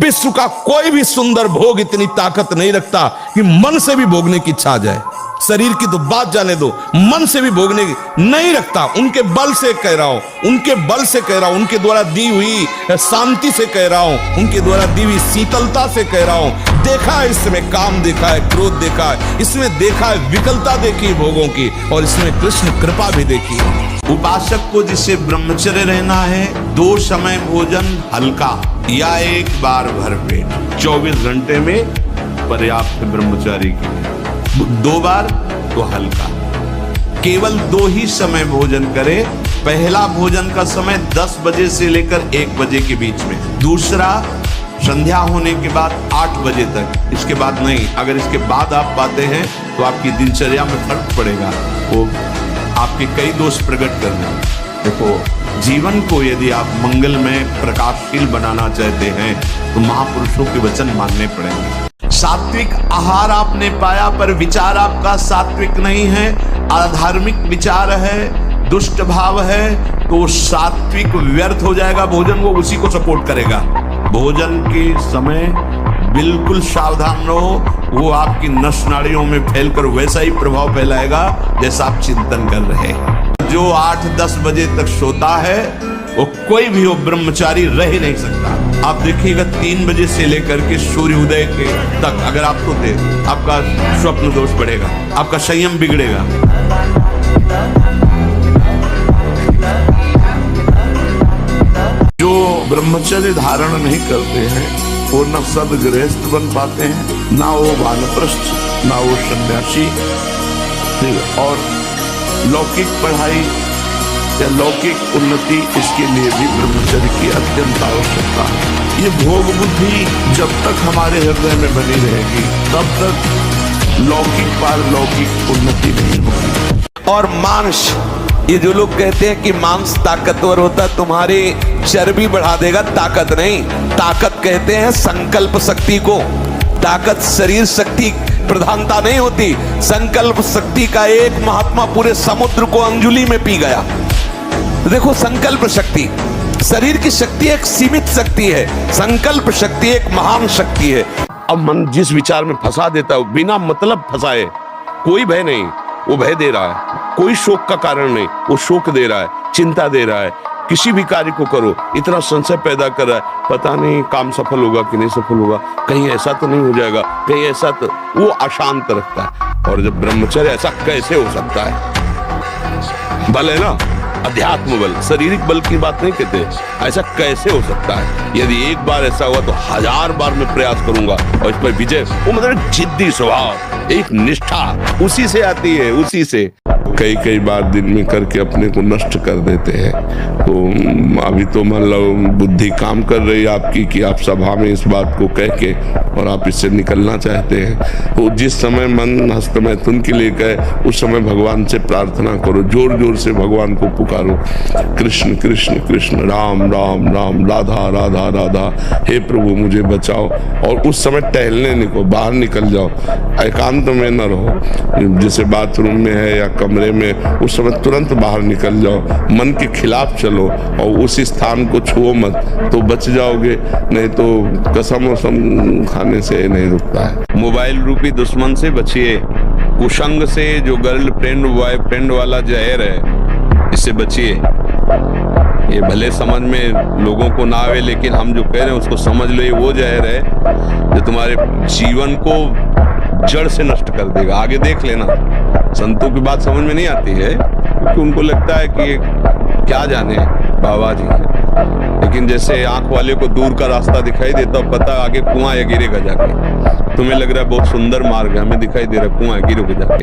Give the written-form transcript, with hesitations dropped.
विश्व का कोई भी सुंदर भोग इतनी ताकत नहीं रखता कि मन से भी भोगने की इच्छा आ जाए। शरीर की तो बात जाने दो, मन से भी भोगने की नहीं रखता। उनके बल से कह रहा हूं, उनके बल से कह रहा हूं, उनके द्वारा दी हुई शांति से कह रहा हूं, उनके द्वारा दी हुई शीतलता से कह रहा हूं। देखा है इसमें काम, देखा है क्रोध, देखा है इसमें, देखा है विकलता देखी भोगों की, और इसमें कृष्ण कृपा भी देखी। उपासक को जिसे ब्रह्मचर्य रहना है, 2 समय भोजन हल्का या 1 बार भरपेट 24 घंटे में पर्याप्त ब्रह्मचारी की। 2 बार तो हल्का, केवल 2 ही समय भोजन करे। पहला भोजन का समय 10 बजे से लेकर 1 बजे के बीच में, दूसरा संध्या होने के बाद 8 बजे तक, इसके बाद नहीं। अगर इसके बाद आप पाते हैं तो आपकी दिनचर्या में फर्क पड़ेगा, वो आपके कई दोष प्रकट करना। देखो, जीवन को यदि आप मंगलमय प्रकाशशील बनाना चाहते हैं तो महापुरुषों के वचन मानने पड़ेंगे। सात्विक आहार आपने पाया पर विचार आपका सात्विक नहीं है, अधार्मिक विचार है, दुष्ट भाव है, तो सात्विक व्यर्थ हो जाएगा। भोजन वो उसी को सपोर्ट करेगा। भोजन के समय बिल्कुल सावधान रहो, वो आपकी नस नाड़ियों में फैलकर वैसा ही प्रभाव फैलाएगा जैसा आप चिंतन कर रहे हैं। जो 8-10 बजे तक सोता है वो कोई भी हो ब्रह्मचारी रह ही नहीं सकता। आप देखिएगा 3 बजे से लेकर के सूर्योदय के तक अगर आप सोते, आपका स्वप्न दोष बढ़ेगा, आपका संयम बिगड़ेगा। जो ब्रह्मचर्य धारण नहीं करते हैं वो न सदगृहस्थ बन पाते हैं, ना वो वानप्रस्थ, ना वो सन्यासी। और लौकिक पढ़ाई या लौकिक उन्नति, इसके लिए भी ब्रह्मचर्य की अत्यंत आवश्यकता है। ये भोग बुद्धि जब तक हमारे हृदय में बनी रहेगी तब तक लौकिक पारलौकिक उन्नति नहीं होगी। और मांस, ये जो लोग कहते हैं कि मांस ताकतवर होता है, तुम्हारी चर्बी बढ़ा देगा, ताकत नहीं। ताकत कहते हैं संकल्प शक्ति को। ताकत शरीर शक्ति प्रधानता नहीं होती। संकल्प शक्ति का एक महात्मा पूरे समुद्र को अंजुली में पी गया। देखो, संकल्प शक्ति, शरीर की शक्ति एक सीमित शक्ति है, संकल्प शक्ति एक महान शक्ति है। अब मन जिस विचार में फंसा देता है, बिना मतलब फंसाए, कोई भय नहीं, वो भय दे रहा है। कोई शोक का कारण नहीं, वो शोक दे रहा है, चिंता दे रहा है। किसी भी कार्य को करो, इतना संशय पैदा कर रहा है, पता नहीं काम सफल होगा कि नहीं सफल होगा, कहीं ऐसा तो नहीं हो जाएगा, कहीं ऐसा तो, वो अशांत रखता है। और जब ब्रह्मचर्य, ऐसा कैसे हो सकता है? बल है ना, अध्यात्म बल, शारीरिक बल की बात नहीं कहते। ऐसा कैसे हो सकता है? यदि एक बार ऐसा हुआ तो 1000 बार मैं प्रयास करूंगा और इस पर विजय। वो मतलब जिद्दी स्वभाव, एक निष्ठा उसी से आती है, उसी से। कई बार दिन में करके अपने को नष्ट कर देते हैं। तो अभी तो मान लो बुद्धि काम कर रही है आपकी कि आप सभा में इस बात को कह के और आप इससे निकलना चाहते हैं। तो जिस समय मन हस्तमैथुन के लिए कहे, उस समय भगवान से प्रार्थना करो, जोर जोर से भगवान को पुकारो, कृष्ण कृष्ण कृष्ण, राम राम राम, राधा राधा राधा, हे प्रभु मुझे बचाओ। और उस समय टहलने निकलो, बाहर निकल जाओ, एकांत में न रहो। जैसे बाथरूम में है या कमरे में, उस समय तुरंत बाहर निकल जाओ, मन के खिलाफ चलो और उस स्थान को छुओ मत, तो बच जाओगे। नहीं तो कसम वसम खाने से नहीं रुकता है। मोबाइल रूपी दुश्मन से बचिए, कुसंग से, जो गर्लफ्रेंड बॉयफ्रेंड वाला जहर है, इससे बचिए। ये भले समझ में लोगों को ना आवे, लेकिन हम जो कह रहे हैं उसको समझ लो। ये वो जहर है जो तुम्हारे जीवन को जड़ से नष्ट कर देगा। आगे देख लेना। संतों की बात समझ में नहीं आती है क्योंकि उनको लगता है कि क्या जाने बाबा जी है, लेकिन जैसे आंख वाले को दूर का रास्ता दिखाई देता, पता आगे कुआं या गिरेगा जाके। तुम्हें लग रहा है बहुत सुंदर मार्ग है, हमें दिखाई दे रहा है कुआं गिरोगे जाके।